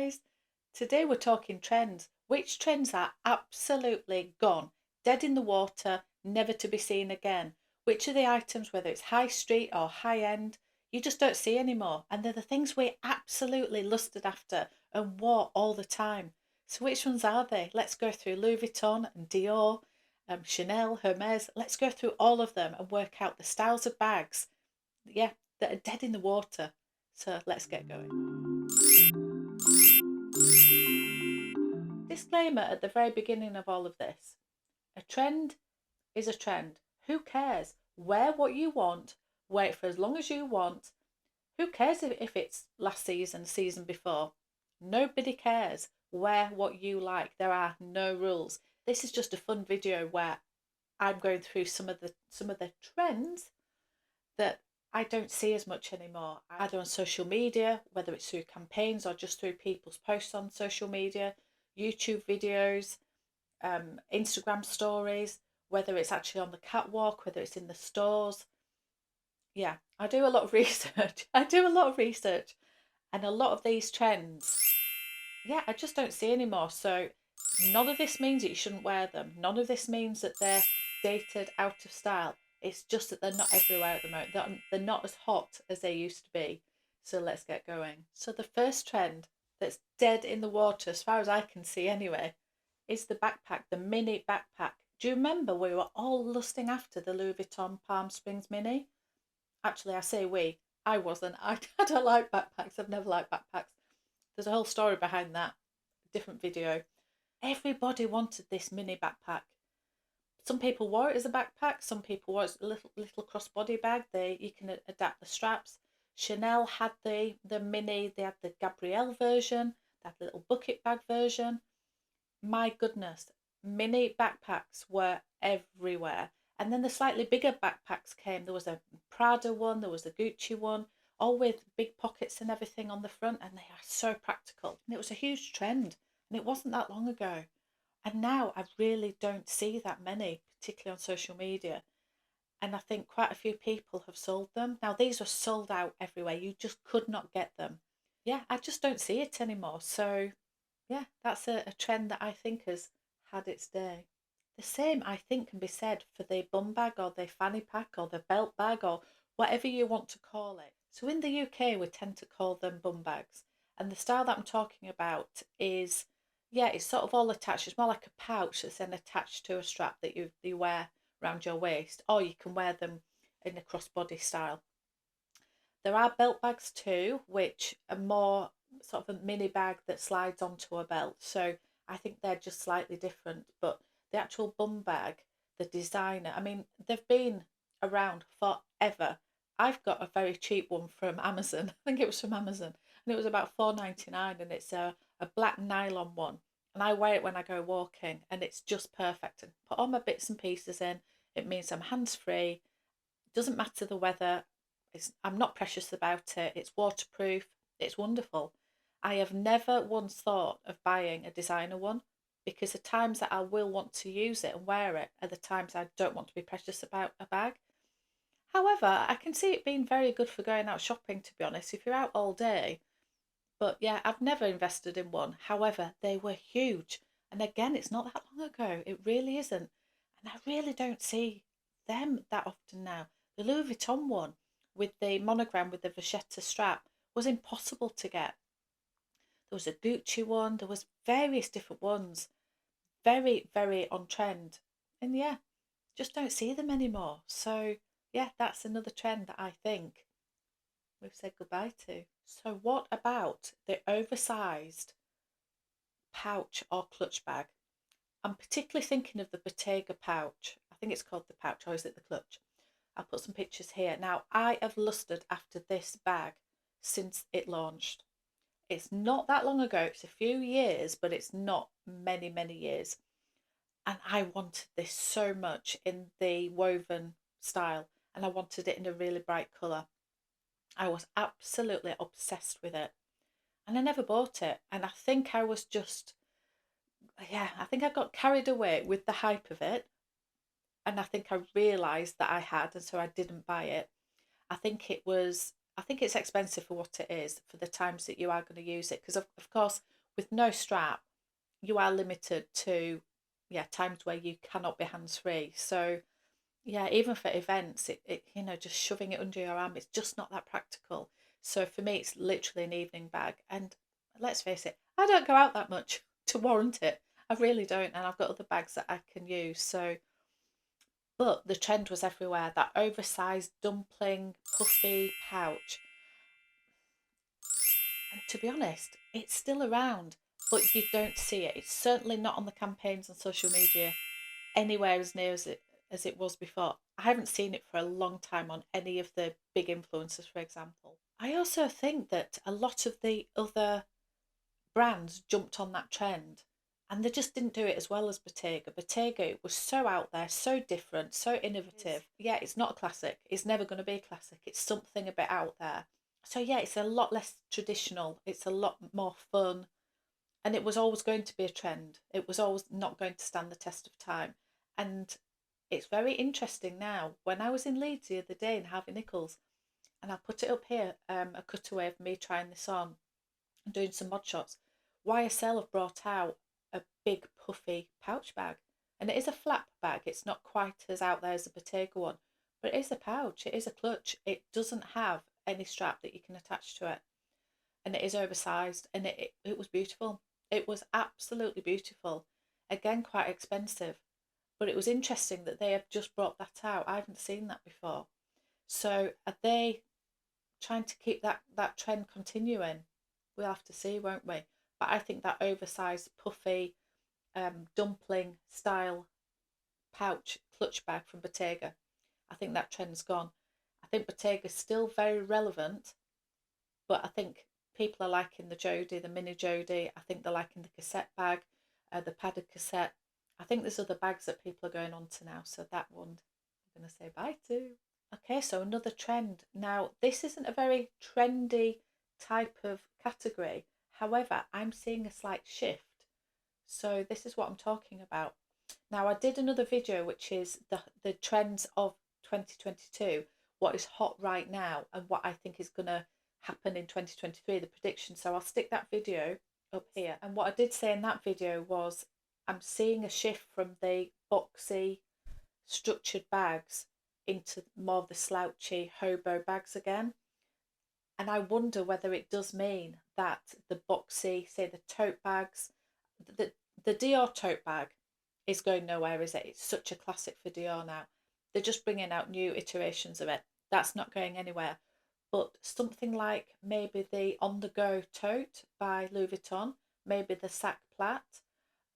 guys. Today we're talking trends. Which trends are absolutely gone, dead in the water, never to be seen again? Which are the items, whether it's high street or high end, you just don't see anymore? And they're the things we absolutely lusted after and wore all the time. So which ones are they? Let's go through Louis Vuitton and Dior, Chanel, Hermes. Let's go through all of them and work out the styles of bags, yeah, that are dead in the water. So let's get going. Disclaimer at the very beginning of all of this: a trend is a trend. Who cares? Wear what you want, wear it for as long as you want. Who cares if it's last season, season before? Nobody cares. Wear what you like. There are no rules. This is just a fun video where I'm going through some of the trends that I don't see as much anymore, either on social media, whether it's through campaigns or just through people's posts on social media, YouTube videos, Instagram stories, whether it's actually on the catwalk, whether it's in the stores. Yeah, I do a lot of research. I do a lot of research, and a lot of these trends, yeah, I just don't see anymore. So none of this means that you shouldn't wear them. None of this means that they're dated, out of style. It's just that they're not everywhere at the moment. They're not as hot as they used to be. So let's get going. So the first trend that's dead in the water, as far as I can see anyway, is the backpack, the mini backpack. Do you remember we were all lusting after the Louis Vuitton Palm Springs mini? Actually, I say we. I wasn't. I don't like backpacks. I've never liked backpacks. There's a whole story behind that. Different video. Everybody wanted this mini backpack. Some people wore it as a backpack. Some people wore it as a little crossbody bag. You can adapt the straps. Chanel had the mini. They had the Gabrielle version. They had the little bucket bag version. My goodness, mini backpacks were everywhere. And then the slightly bigger backpacks came. There was a Prada one, there was a Gucci one, all with big pockets and everything on the front, and they are so practical. And it was a huge trend, and it wasn't that long ago. And now I really don't see that many, particularly on social media. And I think quite a few people have sold them. Now, these were sold out everywhere. You just could not get them. Yeah, I just don't see it anymore. So yeah, that's a trend that I think has had its day. The same, I think, can be said for the bum bag or the fanny pack or the belt bag or whatever you want to call it. So in the UK, we tend to call them bum bags. And the style that I'm talking about is, yeah, it's sort of all attached. It's more like a pouch that's then attached to a strap that you wear around your waist, or you can wear them in a crossbody style. There are belt bags too, which are more sort of a mini bag that slides onto a belt. So I think they're just slightly different. But the actual bum bag, the designer, I mean, they've been around forever. I've got a very cheap one from Amazon. I think it was from Amazon. And it was about 4.99, and it's a black nylon one. And I wear it when I go walking, and it's just perfect. And put all my bits and pieces in. It means I'm hands free. Doesn't matter the weather. I'm not precious about it. It's waterproof. It's wonderful. I have never once thought of buying a designer one, because the times that I will want to use it and wear it are the times I don't want to be precious about a bag. However, I can see it being very good for going out shopping, to be honest, if you're out all day. But yeah, I've never invested in one. However, they were huge. And again, it's not that long ago. It really isn't. And I really don't see them that often now. The Louis Vuitton one with the monogram with the vachetta strap was impossible to get. There was a Gucci one. There was various different ones. Very, very on trend. And yeah, just don't see them anymore. So yeah, that's another trend that I think we've said goodbye to. So what about the oversized pouch or clutch bag? I'm particularly thinking of the Bottega pouch. I think it's called the pouch, or is it the clutch? I'll put some pictures here. Now, I have lusted after this bag since it launched. It's not that long ago. It's a few years, but it's not many, many years. And I wanted this so much in the woven style, and I wanted it in a really bright colour. I was absolutely obsessed with it, and I never bought it. And I think I was just, yeah, I think I got carried away with the hype of it, and I think I realised that I had, and so I didn't buy it. I think it's expensive for what it is, for the times that you are going to use it, because of course with no strap, you are limited to, yeah, times where you cannot be hands free. So yeah, even for events, just shoving it under your arm, it's just not that practical. So for me, it's literally an evening bag. And let's face it, I don't go out that much to warrant it. I really don't. And I've got other bags that I can use. So, but the trend was everywhere. That oversized dumpling puffy pouch. And to be honest, it's still around, but you don't see it. It's certainly not on the campaigns on social media anywhere as near as it was before. I haven't seen it for a long time on any of the big influencers, for example. I also think that a lot of the other brands jumped on that trend and they just didn't do it as well as Bottega. Bottega was so out there, so different, so innovative. Yeah, it's not a classic. It's never going to be a classic. It's something a bit out there. So yeah, it's a lot less traditional. It's a lot more fun. And it was always going to be a trend. It was always not going to stand the test of time. And it's very interesting now. When I was in Leeds the other day in Harvey Nichols, and I'll put it up here, a cutaway of me trying this on and doing some mod shots. YSL have brought out a big puffy pouch bag, and it is a flap bag. It's not quite as out there as the Bottega one, but it is a pouch. It is a clutch. It doesn't have any strap that you can attach to it, and it is oversized, and it was beautiful. It was absolutely beautiful. Again, quite expensive, but it was interesting that they have just brought that out. I haven't seen that before. So are they trying to keep that trend continuing? We'll have to see, won't we? But I think that oversized puffy dumpling style pouch clutch bag from Bottega, I think that trend's gone. I think Bottega's still very relevant, but I think people are liking the Jodie, the mini Jodie. I think they're liking the cassette bag, the padded cassette. I think there's other bags that people are going on to now. So that one I'm going to say bye to. Okay, so another trend. Now, this isn't a very trendy type of category. However, I'm seeing a slight shift. So this is what I'm talking about. Now, I did another video, which is the trends of 2022, what is hot right now and what I think is going to happen in 2023, the prediction. So I'll stick that video up here. And what I did say in that video was I'm seeing a shift from the boxy structured bags into more of the slouchy hobo bags again. And I wonder whether it does mean that the boxy, say the tote bags, the, the Dior tote bag is going nowhere, is it? It's such a classic for Dior now. They're just bringing out new iterations of it. That's not going anywhere. But something like maybe the On The Go tote by Louis Vuitton, maybe the sac plat,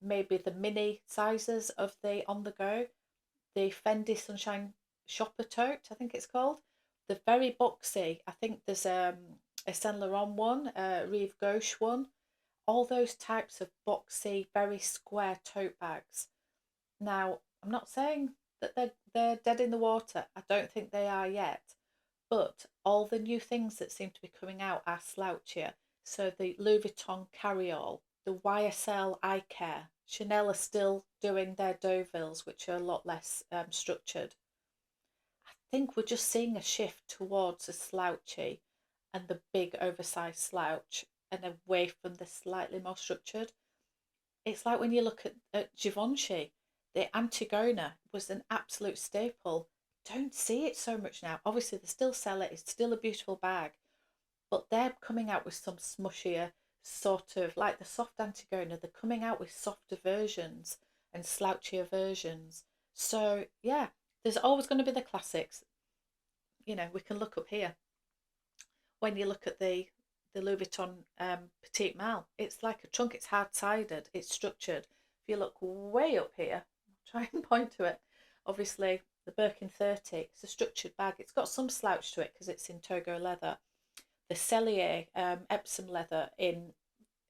maybe the mini sizes of the On The Go, the Fendi Sunshine Shopper tote, I think it's called. The very boxy. I think there's a Saint Laurent one, a Rive Gauche one. All those types of boxy, very square tote bags. Now, I'm not saying that they're dead in the water. I don't think they are yet. But all the new things that seem to be coming out are slouchier. So the Louis Vuitton carry-all, the YSL eye care, Chanel are still doing their Deauvilles, which are a lot less structured. I think we're just seeing a shift towards the slouchy and the big oversized slouch and away from the slightly more structured. It's like when you look at Givenchy, the Antigona was an absolute staple. Don't see it so much now. Obviously, they still sell it. It's still a beautiful bag, but they're coming out with some smushier, sort of like the soft Antigona. They're coming out with softer versions and slouchier versions. So yeah, there's always going to be the classics. We can look up here. When you look at the Louis Vuitton Petite Mal, it's like a trunk. It's hard-sided. It's structured. If you look way up here, try and point to it. Obviously, the Birkin 30, it's a structured bag. It's got some slouch to it because it's in Togo leather. The Cellier Epsom leather in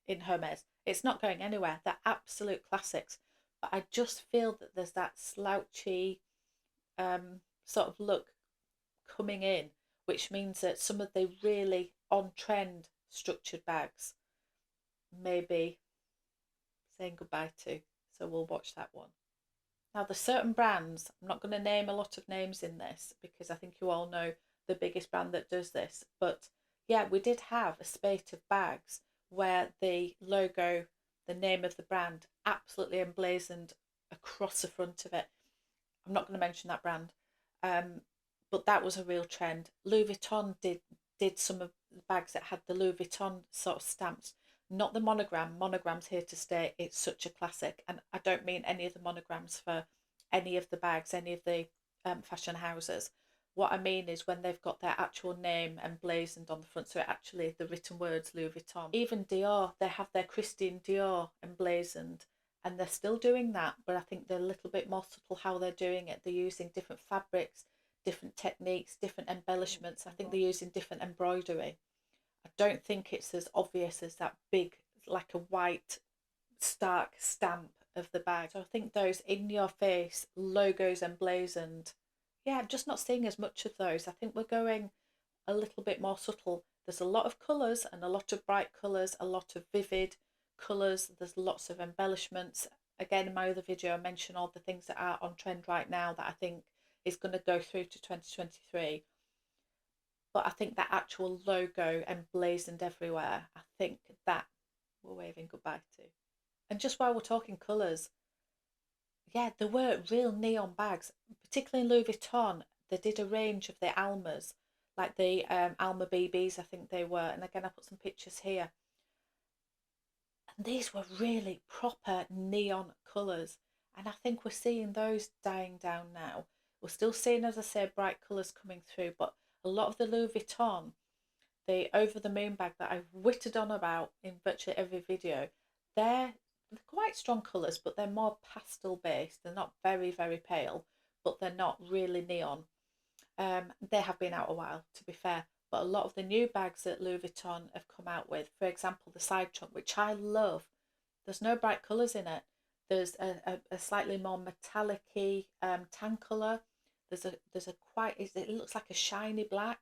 Hermes, it's not going anywhere. They're absolute classics. But I just feel that there's that slouchy sort of look coming in, which means that some of the really on-trend structured bags may be saying goodbye to. So we'll watch that one. Now, there's certain brands, I'm not going to name a lot of names in this because I think you all know the biggest brand that does this. But yeah, we did have a spate of bags where the logo logo, the name of the brand, absolutely emblazoned across the front of it. I'm not going to mention that brand, but that was a real trend. Louis Vuitton did some of the bags that had the Louis Vuitton sort of stamps, not the monogram. Monogram's here to stay. It's such a classic, and I don't mean any of the monograms for any of the bags, any of the fashion houses. What I mean is when they've got their actual name emblazoned on the front, so actually the written words Louis Vuitton. Even Dior, they have their Christian Dior emblazoned, and they're still doing that, but I think they're a little bit more subtle how they're doing it. They're using different fabrics, different techniques, different embellishments. I think they're using different embroidery. I don't think it's as obvious as that big, like a white, stark stamp of the bag. So I think those in your face logos emblazoned, yeah, just not seeing as much of those. I think we're going a little bit more subtle. There's a lot of colours and a lot of bright colours, a lot of vivid colours. There's lots of embellishments. Again, in my other video, I mentioned all the things that are on trend right now that I think is going to go through to 2023. But I think that actual logo emblazoned everywhere, I think that we're waving goodbye to. And just while we're talking colours, yeah, there were real neon bags, particularly in Louis Vuitton. They did a range of the Almas, like the Alma BBs, I think they were. And again, I put some pictures here. And these were really proper neon colours. And I think we're seeing those dying down now. We're still seeing, as I say, bright colours coming through, but a lot of the Louis Vuitton, the over the moon bag that I've whittled on about in virtually every video, they're quite strong colours, but they're more pastel based. They're not very, very pale, but they're not really neon. They have been out a while, to be fair, but a lot of the new bags that Louis Vuitton have come out with, for example, the side trunk, which I love, there's no bright colours in it. There's a slightly more metallic-y tan colour. There's a quite, it looks like a shiny black,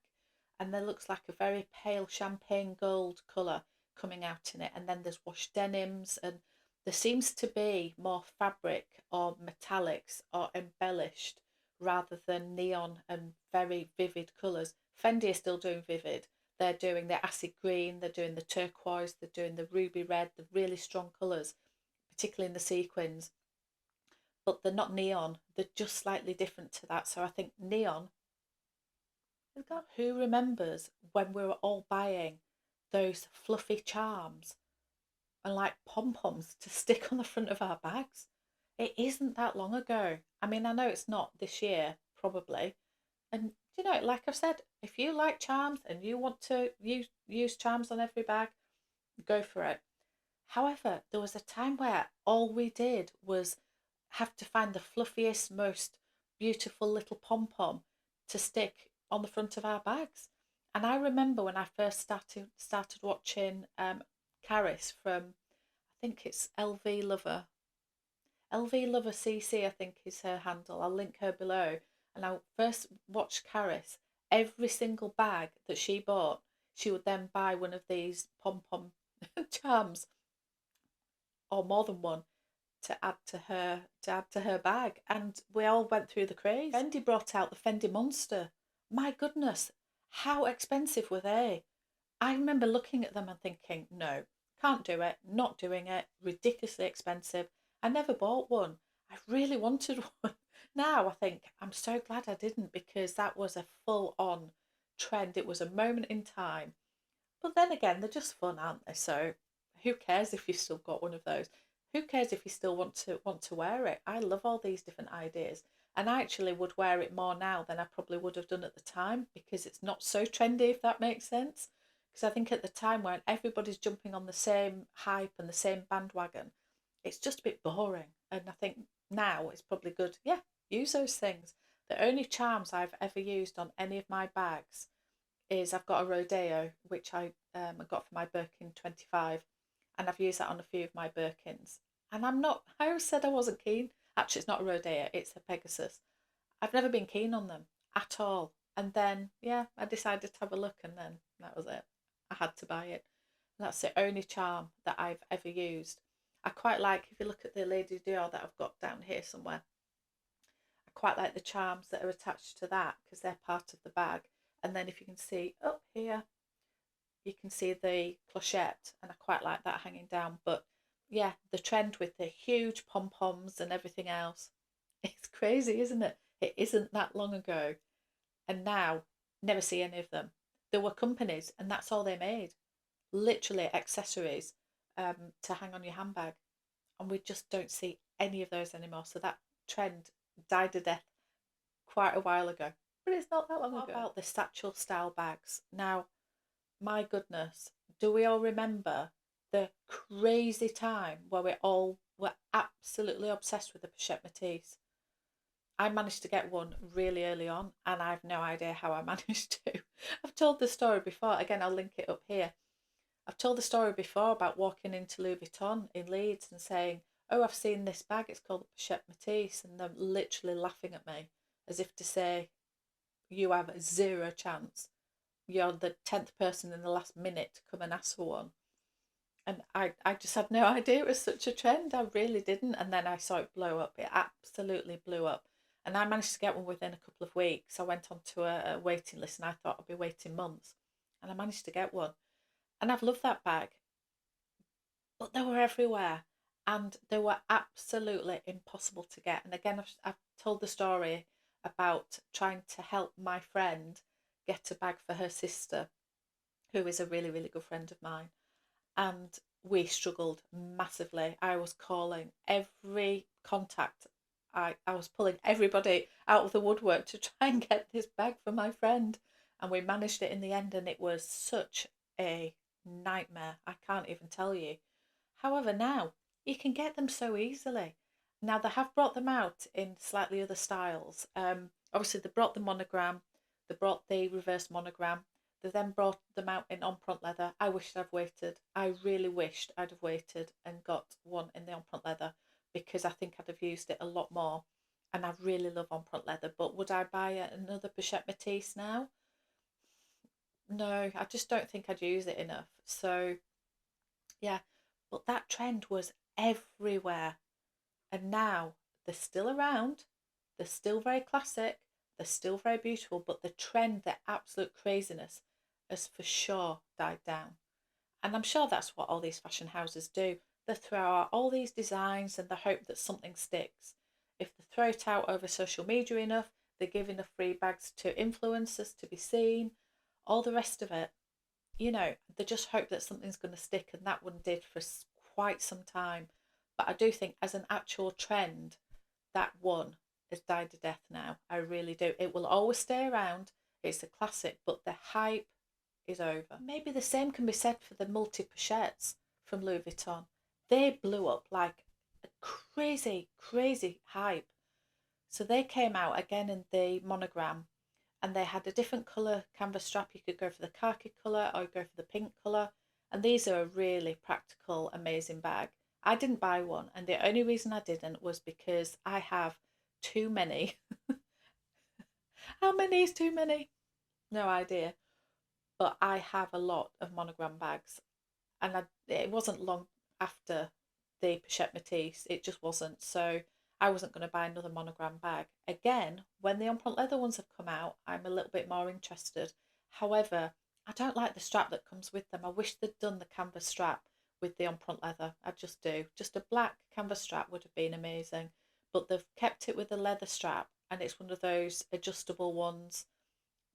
and there looks like a very pale champagne gold colour coming out in it. And then there's washed denims, and there seems to be more fabric or metallics or embellished rather than neon and very vivid colours. Fendi are still doing vivid. They're doing the acid green, they're doing the turquoise, they're doing the ruby red, the really strong colours, particularly in the sequins. But they're not neon, they're just slightly different to that. So I think neon, who remembers when we were all buying those fluffy charms and like pom-poms to stick on the front of our bags? It isn't that long ago. I mean, I know it's not this year, probably. And, you know, like I've said, if you like charms and you want to use charms on every bag, go for it. However, there was a time where all we did was have to find the fluffiest, most beautiful little pom-pom to stick on the front of our bags. And I remember when I first started watching Caris from, I think it's LV Lover. LV Lover CC, I think is her handle. I'll link her below. And I first watched Caris. Every single bag that she bought, she would then buy one of these pom-pom charms, or more than one, to add to her bag. And we all went through the craze. Fendi brought out the Fendi Monster. My goodness, how expensive were they? I remember looking at them and thinking, no, can't do it, not doing it, ridiculously expensive. I never bought one. I really wanted one. Now I think I'm so glad I didn't, because that was a full-on trend. It was a moment in time. But then again, they're just fun, aren't they? So who cares if you've still got one of those? Who cares if you still want to wear it? I love all these different ideas. And I actually would wear it more now than I probably would have done at the time, because it's not so trendy, if that makes sense. Because I think at the time when everybody's jumping on the same hype and the same bandwagon, it's just a bit boring. And I think now it's probably good, yeah, use those things. The only charms I've ever used on any of my bags is I've got a Rodeo, which I got for my Birkin 25, and I've used that on a few of my Birkins. And I always said I wasn't keen. Actually, it's not a Rodeo, it's a Pegasus. I've never been keen on them at all. And then, yeah, I decided to have a look, and then that was it. I had to buy it. And that's the only charm that I've ever used. I quite like, if you look at the Lady Dior that I've got down here somewhere, I quite like the charms that are attached to that, because they're part of the bag. And then if you can see up here, you can see the clochette, and I quite like that hanging down. But yeah, the trend with the huge pom-poms and everything else, it's crazy, isn't it? It isn't that long ago, and now never see any of them. There were companies, and that's all they made, literally accessories to hang on your handbag, and we just don't see any of those anymore. So that trend died a death quite a while ago, but it's not that long ago. What about the satchel style bags? Now, my goodness, do we all remember the crazy time where we all were absolutely obsessed with the Pouchette Matisse? I managed to get one really early on, and I have no idea how I managed to. I've told the story before. Again, I'll link it up here. I've told the story before about walking into Louis Vuitton in Leeds and saying, "Oh, I've seen this bag. It's called the Pouchette Matisse," and them literally laughing at me as if to say, "You have zero chance. You're the 10th person in the last minute to come and ask for one." And I just had no idea it was such a trend. I really didn't. And then I saw it blow up. It absolutely blew up. And I managed to get one within a couple of weeks. I went onto a waiting list, and I thought I'd be waiting months. And I managed to get one. And I've loved that bag. But they were everywhere. And they were absolutely impossible to get. And again, I've told the story about trying to help my friend get a bag for her sister, who is a really, really good friend of mine. And we struggled massively. I was calling every contact. I was pulling everybody out of the woodwork to try and get this bag for my friend. And we managed it in the end, and it was such a nightmare. I can't even tell you. However, now you can get them so easily. Now they have brought them out in slightly other styles. Obviously they brought the monogram, they brought the reverse monogram. They then brought them out in empreinte leather. I wished I'd waited. I really wished I'd have waited and got one in the empreinte leather, because I think I'd have used it a lot more. And I really love empreinte leather. But would I buy another Pouchette Matisse now? No, I just don't think I'd use it enough. So yeah, but that trend was everywhere. And now they're still around. They're still very classic. They're still very beautiful. But the trend, the absolute craziness, has for sure died down. And I'm sure that's what all these fashion houses do. They throw out all these designs and they hope that something sticks. If they throw it out over social media enough, they give enough free bags to influencers to be seen, all the rest of it. They just hope that something's going to stick, and that one did for quite some time. But I do think, as an actual trend, that one has died a death now. I really do. It will always stay around. It's a classic, but the hype is over. Maybe the same can be said for the multi pochettes from Louis Vuitton. They blew up like a crazy, crazy hype. So they came out again in the monogram, and they had a different colour canvas strap. You could go for the khaki colour or go for the pink colour. And these are a really practical, amazing bag. I didn't buy one, and the only reason I didn't was because I have too many. How many is too many? No idea. But I have a lot of monogram bags, and it wasn't long after the Pochette Matisse, it just wasn't. So I wasn't going to buy another monogram bag. Again, when the empreinte leather ones have come out, I'm a little bit more interested. However, I don't like the strap that comes with them. I wish they'd done the canvas strap with the empreinte leather. I just do. Just a black canvas strap would have been amazing. But they've kept it with the leather strap, and it's one of those adjustable ones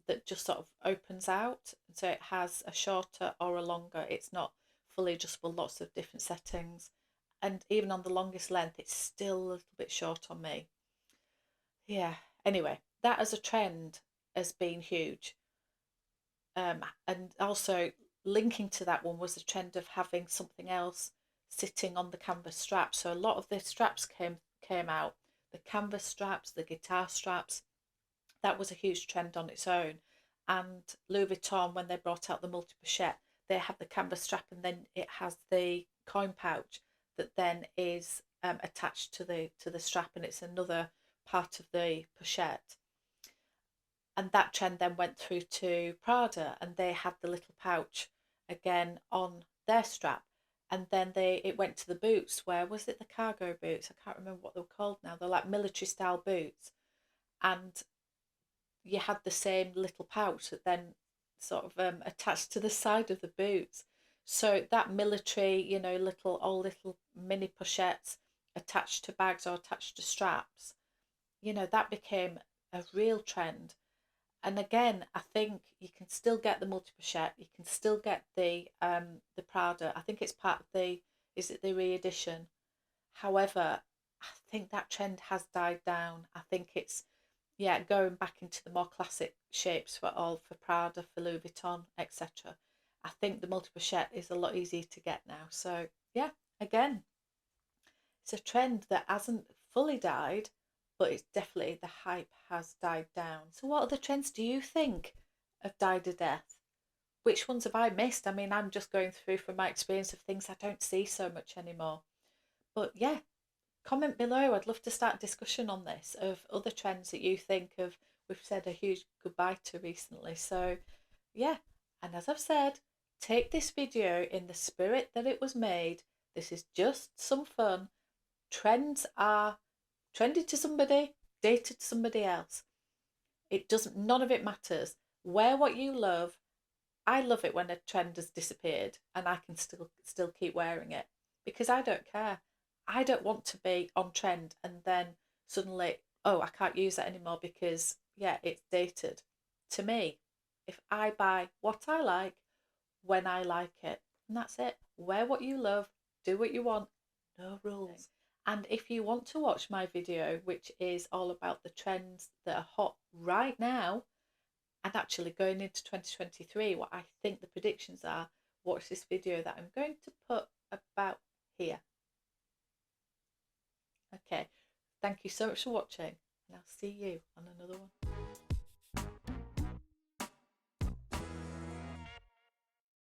that just sort of opens out. So it has a shorter or a longer. It's not fully adjustable, lots of different settings. And even on the longest length, it's still a little bit short on me. Yeah. Anyway, that as a trend has been huge. And also linking to that one was the trend of having something else sitting on the canvas strap. So a lot of the straps came out, the canvas straps, the guitar straps. That was a huge trend on its own. And Louis Vuitton, when they brought out the multi pochette, they have the canvas strap, and then it has the coin pouch that then is attached to the strap, and it's another part of the pochette. And that trend then went through to Prada, and they had the little pouch again on their strap. And then it went to the boots. Where was it? The cargo boots. I can't remember what they were called now. They're like military style boots, and you had the same little pouch that then sort of attached to the side of the boots. So that military, you know, little mini pochettes attached to bags or attached to straps, you know, that became a real trend. And again, I think you can still get the multi pochette, you can still get the Prada. I think it's part of the, is it the re-edition? However, I think that trend has died down. I think it's, yeah, going back into the more classic shapes for Prada, for Louis Vuitton, etc. I think the multi pochette is a lot easier to get now. So yeah, again, it's a trend that hasn't fully died, but it's definitely, the hype has died down. So what other trends do you think have died a death? Which ones have I missed? I mean, I'm just going through from my experience of things I don't see so much anymore. But yeah, comment below. I'd love to start a discussion on this, of other trends that you think of we've said a huge goodbye to recently. So yeah, and as I've said, take this video in the spirit that it was made. This is just some fun. Trends are trendy to somebody, dated to somebody else. It doesn't, none of it matters. Wear what you love. I love it when a trend has disappeared and I can still keep wearing it, because I don't care. I don't want to be on trend and then suddenly, oh, I can't use that anymore because yeah, it's dated. To me, if I buy what I like when I like it, and that's it. Wear what you love, do what you want, no rules. And if you want to watch my video, which is all about the trends that are hot right now, and actually going into 2023, what I think the predictions are, watch this video that I'm going to put about here. Okay, thank you so much for watching, and I'll see you on another one.